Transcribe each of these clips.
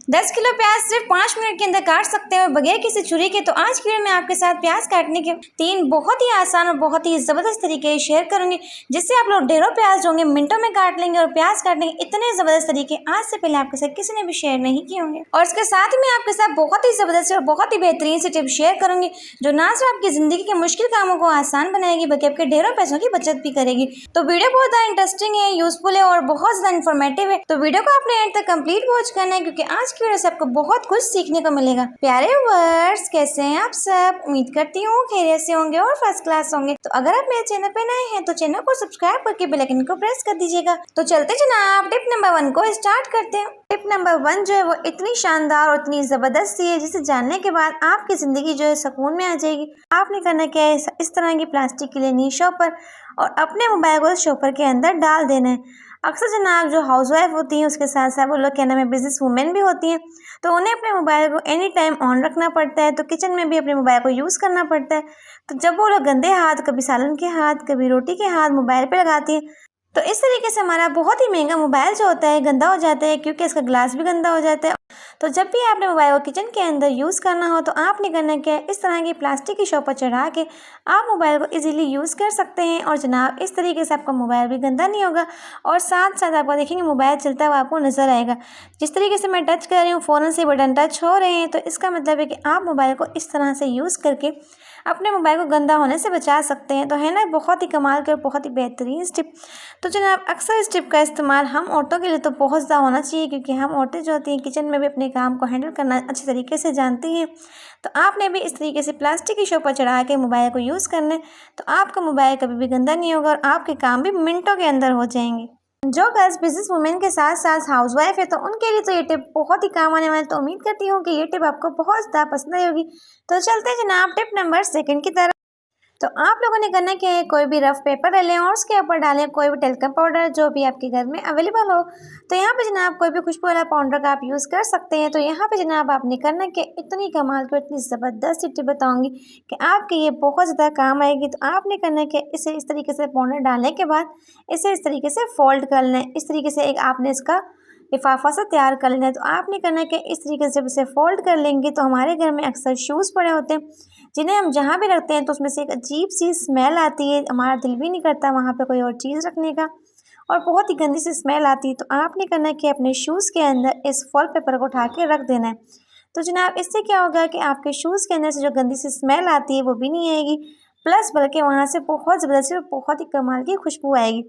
10 kilo प्याज सिर्फ 5 minute के अंदर काट सकते हैं और बगैर किसी छुरी के। तो आज की वीडियो में आपके साथ प्याज काटने के 3 बहुत ही आसान और बहुत ही ज़बरदस्त तरीके शेयर करूंगी, जिससे आप लोग ढेरों प्याज होंगे मिनटों में काट लेंगे। और प्याज काटने के इतने ज़बरदस्त तरीके आज से पहले आपके साथ किसी ने भी शेयर नहीं किए होंगे। और इसके साथ में आपके साथ बहुत ही ज़बरदस्त और बहुत ही बेहतरीन से टिप्स शेयर करूंगी, जो ना सिर्फ आपकी ज़िंदगी के मुश्किल कामों को आसान बनाएगी बल्कि आपके ढेरों पैसों की बचत भी करेगी। तो वीडियो बहुत ज़्यादा इंटरेस्टिंग है, यूजफुल है और बहुत ज़्यादा इन्फॉर्मेटिव है। तो वीडियो को आपने एंड तक कंप्लीट वॉच करना है, क्योंकि आज की वीडियो से आपको बहुत कुछ सीखने को मिलेगा। प्यारे व्यूअर्स, कैसे हैं आप सब? उम्मीद करती हूँ खैरियत से होंगे और फर्स्ट क्लास होंगे। तो अगर आप मेरे चैनल पे नए हैं तो चैनल को सब्सक्राइब करके बेल आइकन को प्रेस कर दीजिएगा। तो चलते जनाब टिप नंबर 1 को स्टार्ट करते हैं। टिप नंबर 1 जो है वो इतनी शानदार और इतनी जबरदस्त है, जिसे जानने के बाद आपकी जिंदगी जो है सुकून में आ जाएगी। आपने करना क्या है, इस तरह की प्लास्टिक की लेनी शॉपर और अपने मोबाइल को शॉपर के अंदर डाल देना है। अक्सर जनाब जो हाउसवाइफ होती हैं उसके साथ साथ वो लोग क्या नाम है बिजनेस वुमेन भी होती हैं, तो उन्हें अपने मोबाइल को एनी टाइम ऑन रखना पड़ता है। तो किचन में भी अपने मोबाइल को यूज़ करना पड़ता है। तो जब वो लोग गंदे हाथ, कभी सालन के हाथ, कभी रोटी के हाथ मोबाइल पे लगाती हैं, तो इस तरीके से हमारा बहुत ही महंगा मोबाइल जो होता है गंदा हो जाता है, क्योंकि इसका ग्लास भी गंदा हो जाता है। तो जब भी आपने मोबाइल को किचन के अंदर यूज़ करना हो तो आपने करना क्या है, इस तरह की प्लास्टिक की शॉपर चढ़ा के आप मोबाइल को इजीली यूज़ कर सकते हैं। और जनाब इस तरीके से आपका मोबाइल भी गंदा नहीं होगा और साथ साथ आपको देखेंगे मोबाइल चलता हुआ आपको नज़र आएगा। जिस तरीके से मैं टच कर रही हूँ, फ़ौरन से बटन टच हो रहे हैं, तो इसका मतलब है कि आप मोबाइल को इस तरह से यूज़ करके अपने मोबाइल को गंदा होने से बचा सकते हैं। तो है ना बहुत ही कमाल के और बहुत ही बेहतरीन टिप। तो जनाब अक्सर इस टिप का इस्तेमाल हम औरतों के लिए तो बहुत ज़्यादा होना चाहिए, क्योंकि हम औरतें जो होती हैं किचन में भी अपने काम को हैंडल करना अच्छे तरीके से जानती हैं। तो आपने भी इस तरीके से प्लास्टिक की शॉपर चढ़ा के मोबाइल को यूज़ करना है, तो आपका मोबाइल कभी भी गंदा नहीं होगा और आपके काम भी मिनटों के अंदर हो जाएंगे। जो गर्ल्स बिजनेस वुमेन के साथ साथ हाउसवाइफ है तो उनके लिए तो ये टिप बहुत ही काम आने वाली। तो उम्मीद करती हूँ कि ये टिप आपको बहुत ज़्यादा पसंद आई होगी। तो चलते हैं जनाब टिप नंबर 2 की तरफ। तो आप लोगों ने करना क्या है, कोई भी रफ पेपर ले लें और उसके ऊपर डालें कोई भी टेल्कम पाउडर जो भी आपके घर में अवेलेबल हो। तो यहाँ पे जनाब कोई भी खुशबू वाला पाउडर का आप यूज़ कर सकते हैं। तो यहाँ पे जनाब आपने करना क्या, इतनी कमाल की इतनी ज़बरदस्त टिप बताऊंगी कि आपके ये बहुत ज़्यादा काम आएगी। तो आपने करना क्या, इसे इस तरीके से पाउडर डालने के बाद इसे इस तरीके से फोल्ड कर लें। इस तरीके से एक आपने इसका लिफाफा सा तैयार कर लेना है। तो आपने करना है कि इस तरीके से इसे फोल्ड कर लेंगे। तो हमारे घर में अक्सर शूज़ पड़े होते हैं, जिन्हें हम जहाँ भी रखते हैं तो उसमें से एक अजीब सी स्मेल आती है, हमारा दिल भी नहीं करता वहाँ पे कोई और चीज़ रखने का, और बहुत ही गंदी सी स्मेल आती है। तो आपने करना है कि अपने शूज़ के अंदर इस फॉल पेपर को उठा के रख देना है। तो जनाब इससे क्या होगा कि आपके शूज़ के अंदर से जो गंदी सी स्मेल आती है वो भी नहीं आएगी, प्लस बल्कि वहाँ से बहुत ज़बरदस्ती और बहुत ही कमाल की खुशबू आएगी।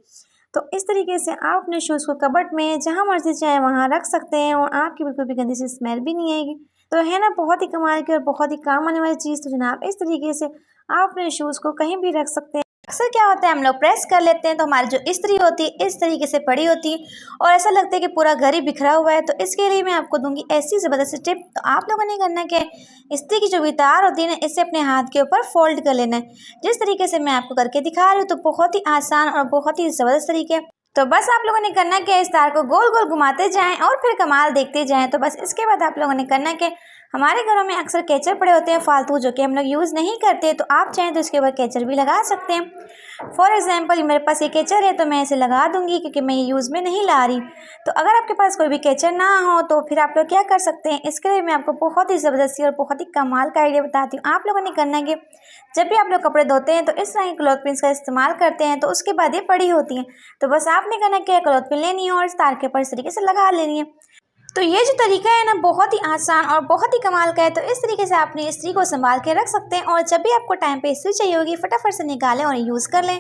तो इस तरीके से आप अपने शूज़ को कबर्ड में जहाँ मर्जी चाहे वहाँ रख सकते हैं और आपकी बिल्कुल भी गंदी सी स्मेल भी नहीं आएगी। तो है ना बहुत ही कमाल की और बहुत ही काम आने वाली चीज़। तो जनाब इस तरीके से आप अपने शूज़ को कहीं भी रख सकते हैं। अक्सर क्या होता है हम लोग प्रेस कर लेते हैं तो हमारी जो इस्त्री होती है इस तरीके से पड़ी होती है और ऐसा लगता है कि पूरा घर ही बिखरा हुआ है। तो इसके लिए मैं आपको दूंगी ऐसी ज़बरदस्त टिप। तो आप लोगों ने करना क्या है, इस्त्री की जो भी तार होती है ना, इसे अपने हाथ के ऊपर फोल्ड कर लेना है, जिस तरीके से मैं आपको करके दिखा रही हूँ। तो बहुत ही आसान और बहुत ही ज़बरदस्त तरीके है। तो बस आप लोगों ने करना क्या है, इस तार को गोल गोल घुमाते जाएं और फिर कमाल देखते जाएं। तो बस इसके बाद आप लोगों ने करना क्या, हमारे घरों में अक्सर कैचर पड़े होते हैं फालतू, जो कि हम लोग यूज़ नहीं करते। तो आप चाहें तो इसके ऊपर कैचर भी लगा सकते हैं। फॉर एग्जांपल मेरे पास ये कैचर है तो मैं इसे लगा दूंगी, क्योंकि मैं ये यूज़ में नहीं ला रही। तो अगर आपके पास कोई भी कैचर ना हो तो फिर आप लोग क्या कर सकते हैं, इसके लिए मैं आपको बहुत ही ज़बरदस्ती और बहुत ही कमाल का आइडिया बताती हूँ। आप लोगों ने करना कि जब भी आप लोग कपड़े धोते हैं तो इस तरह की क्लॉथ पिन्स का इस्तेमाल करते हैं, तो उसके बाद ये पड़ी होती हैं। तो बस आपने करना क्या, क्लॉथ पिन लेनी है और इस तार के ऊपर इस तरीके से लगा लेनी है। तो ये जो तरीका है ना बहुत ही आसान और बहुत ही कमाल का है। तो इस तरीके से आप अपनी इस्त्री को संभाल के रख सकते हैं और जब भी आपको टाइम पे इस्त्री चाहिए होगी फटाफट से निकालें और यूज़ कर लें।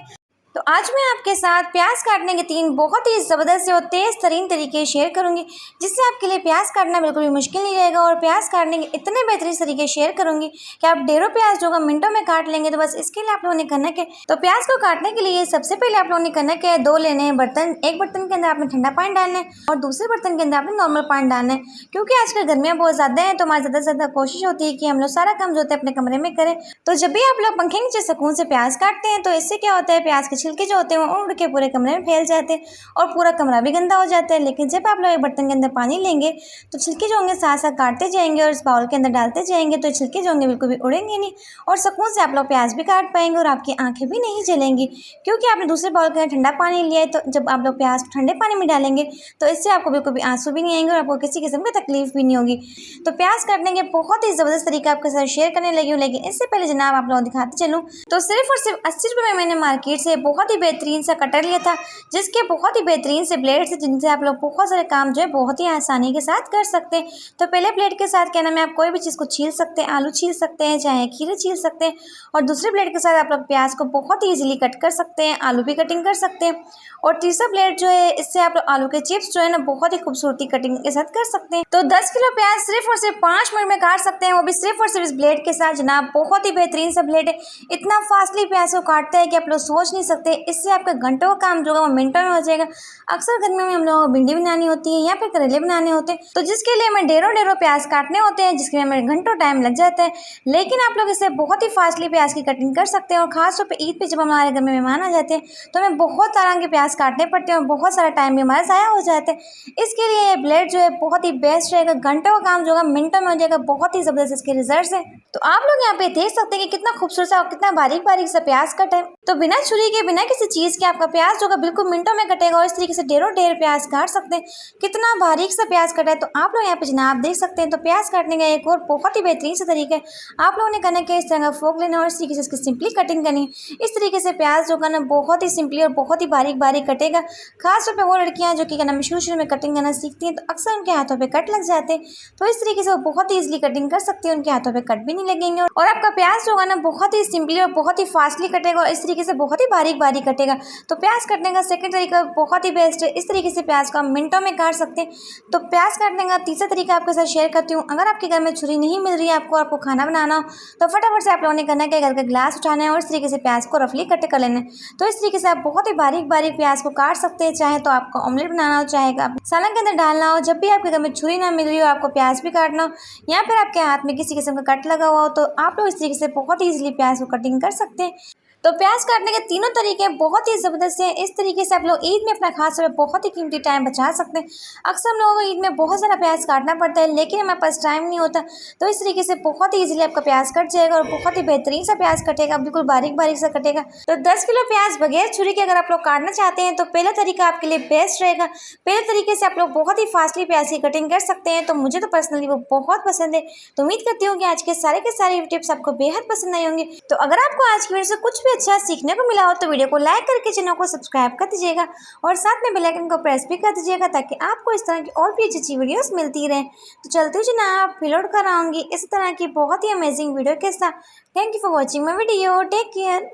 तो आज मैं आपके साथ प्याज काटने के 3 बहुत ही ज़बरदस्त और तेज़ तरीन तरीके शेयर करूंगी, जिससे आपके लिए प्याज काटना बिल्कुल भी मुश्किल नहीं रहेगा। और प्याज काटने के इतने बेहतरीन तरीके शेयर करूंगी कि आप ढेरों प्याज जो मिनटों में काट लेंगे। तो बस इसके लिए आप लोगों ने करना क्या, तो प्याज को काटने के लिए सबसे पहले आप लोगों ने करना क्या है, 2 लेने हैं बर्तन। एक बर्तन के अंदर आपने ठंडा पानी डालना है और दूसरे बर्तन के अंदर आपने नॉर्मल पानी डालना है। क्योंकि आजकल गर्मियाँ बहुत ज़्यादा हैं तो हमारी ज़्यादा से ज़्यादा कोशिश होती है कि हम लोग सारा काम जो होता है अपने कमरे में करें। तो जब भी आप लोग पंखे नीचे सुकून से प्याज काटते हैं तो इससे क्या होता है, प्याज के छिलके जो होते हैं वो उड़ के पूरे कमरे में फैल जाते हैं और पूरा कमरा भी गंदा हो जाता है। लेकिन जब आप लोग एक बर्तन के अंदर पानी लेंगे तो छिलके जो होंगे साथ साथ काटते जाएंगे और इस बाउल के अंदर डालते जाएंगे तो छिलके जो होंगे बिल्कुल भी उड़ेंगे नहीं और सुकून से आप लोग प्याज भी काट पाएंगे और आपकी आंखें भी नहीं जलेंगी, क्योंकि आपने दूसरे बाउल के अंदर ठंडा पानी लिया है। तो जब आप लोग प्याज ठंडे पानी में डालेंगे तो इससे आपको बिल्कुल भी आंसू भी नहीं आएंगे और आपको किसी किस्म की तकलीफ भी नहीं होगी। तो प्याज काटने के बहुत ही ज़बरदस्त तरीका आपके साथ शेयर करने लगी हूँ, लेकिन इससे पहले जनाब आप लोग दिखाते चलूँ तो सिर्फ और सिर्फ 80 रुपये में मैंने मार्केट से बहुत ही बेहतरीन सा कटर लिया था, जिसके बहुत ही बेहतरीन से ब्लेड से जिनसे आप लोग बहुत सारे काम जो है बहुत ही आसानी के साथ कर सकते हैं। तो पहले ब्लेड के साथ क्या नाम है आप कोई भी चीज़ को छील सकते हैं, आलू छील सकते हैं, चाहे खीरे छील सकते हैं और दूसरे ब्लेड के साथ आप लोग प्याज को बहुत ही ईजिली कट कर सकते हैं, आलू भी कटिंग कर सकते हैं और तीसरा ब्लेड जो है इससे आप लोग आलू के चिप्स जो है ना बहुत ही खूबसूरती कटिंग के साथ कर सकते हैं। तो 10 किलो प्याज सिर्फ और सिर्फ 5 मिनट में काट सकते हैं, वो भी सिर्फ और सिर्फ इस ब्लेड के साथ। जनाब बहुत ही बेहतरीन सा ब्लेड है, इतना फास्टली प्याज को काटता है कि आप लोग सोच नहीं सकते। इससे आपका घंटों का काम जो है वो मिनटों में हो जाएगा। अक्सर गर्मियों में हम लोगों को भिंडी बनानी होती है या फिर करेले बनाने होते हैं, तो जिसके लिए हमें ढेरों प्याज काटने होते हैं, जिसके लिए हमें घंटों टाइम लग जाता है। लेकिन आप लोग इससे बहुत ही फास्टली प्याज की कटिंग कर सकते हैं और खासतौर पर ईद पे जब हमारे घर में मेहमान आ जाते हैं तो हमें बहुत तरह के प्याज काटने पड़ते हैं और बहुत सारा टाइम भी हमारा ज़ाया हो जाता है। इसके लिए ये ब्लेड जो है बहुत ही बेस्ट रहेगा, घंटों का काम जो होगा मिनटों में हो जाएगा, बहुत ही ज़बरदस्त इसके रिजल्ट है। तो आप लोग यहाँ पे देख सकते हैं कि कितना खूबसूरत सा और कितना बारीक बारीक सा प्याज कट है। तो बिना छुरी के बिना किसी चीज़ के आपका प्याज जो होगा बिल्कुल मिनटों में कटेगा और इस तरीके से ढेर प्याज काट सकते हैं। कितना बारीक सा प्याज कटा है तो आप लोग यहाँ पे जनाब देख सकते हैं। तो प्याज काटने का एक और बहुत ही बेहतरीन सा तरीका है, आप लोगों ने करना क्या इस तरह का फोक लेना और इस तरीके से इसकी सिंपली कटिंग करनी है। इस तरीके से प्याज जो करना बहुत ही सिंपली और बहुत ही बारीक बारीक कटेगा। खासतौर पर वो लड़कियाँ जो कि करना शुरू में कटिंग करना सीखती हैं तो अक्सर उनके हाथों पर कट लग जाते हैं, तो इस तरीके से वो बहुत ही ईजिली कटिंग कर सकती है, उनके हाथों पर कट भी नहीं लगेंगे और आपका प्याज जो होगा ना बहुत ही सिंपली और बहुत ही फास्टली कटेगा और इस तरीके से बहुत ही बारीक बारीक कटेगा। तो प्याज काटने का सेकंड तरीका बहुत ही बेस्ट है, इस तरीके से प्याज को हम मिनटों में काट सकते हैं। तो प्याज काटने का तीसरा तरीका आपके साथ शेयर करती हूँ। अगर आपके घर में छुरी नहीं मिल रही है, आपको खाना बनाना हो तो फटाफट से आप लोगों ने करना है घर का गिलास उठाना है और इस तरीके से प्याज को रफली कट कर लेना है। तो इस तरीके से आप बहुत ही बारीक बारीक प्याज को काट सकते हैं, चाहे तो आपको ऑमलेट बनाना हो, चाहे आप सालन के अंदर डालना हो। जब भी आपके घर में छुरी ना मिल रही हो, आपको प्याज भी काटना हो या फिर आपके हाथ में किसी किस्म का कट लगा हुआ हो, तो आप लोग इस तरीके से बहुत ही ईजिली प्याज को कटिंग कर सकते हैं। तो प्याज काटने के तीनों तरीके बहुत ही ज़बरदस्त हैं। इस तरीके से आप लोग ईद में अपना खास तौर पर बहुत ही कीमती टाइम बचा सकते हैं। अक्सर हम लोगों को ईद में बहुत सारा प्याज काटना पड़ता है, लेकिन हमारे पास टाइम नहीं होता, तो इस तरीके से बहुत ही ईजिली आपका प्याज कट जाएगा और बहुत ही बेहतरीन सा प्याज कटेगा, बिल्कुल बारीक बारीक सा कटेगा। तो 10 किलो प्याज बगैर छुरी के अगर आप लोग काटना चाहते हैं तो पहला तरीका आपके लिए बेस्ट रहेगा। पहले तरीके से आप लोग बहुत ही फास्टली प्याज की कटिंग कर सकते हैं, तो मुझे तो पर्सनली वो बहुत पसंद है। तो उम्मीद करती हूँ कि आज के सारे टिप्स आपको बेहद पसंद आए होंगे। तो अगर आपको आज की वीडियो से कुछ भी अच्छा सीखने को मिला हो तो वीडियो को लाइक करके चैनल को सब्सक्राइब कर दीजिएगा और साथ में बेल आइकन को प्रेस भी कर दीजिएगा ताकि आपको इस तरह की और भी अच्छी वीडियोस मिलती रहें। तो चलते हुए जनाब फिर लौट कर आऊँगी इस तरह की बहुत ही अमेजिंग वीडियो के साथ। Thank you for watching my video, take care.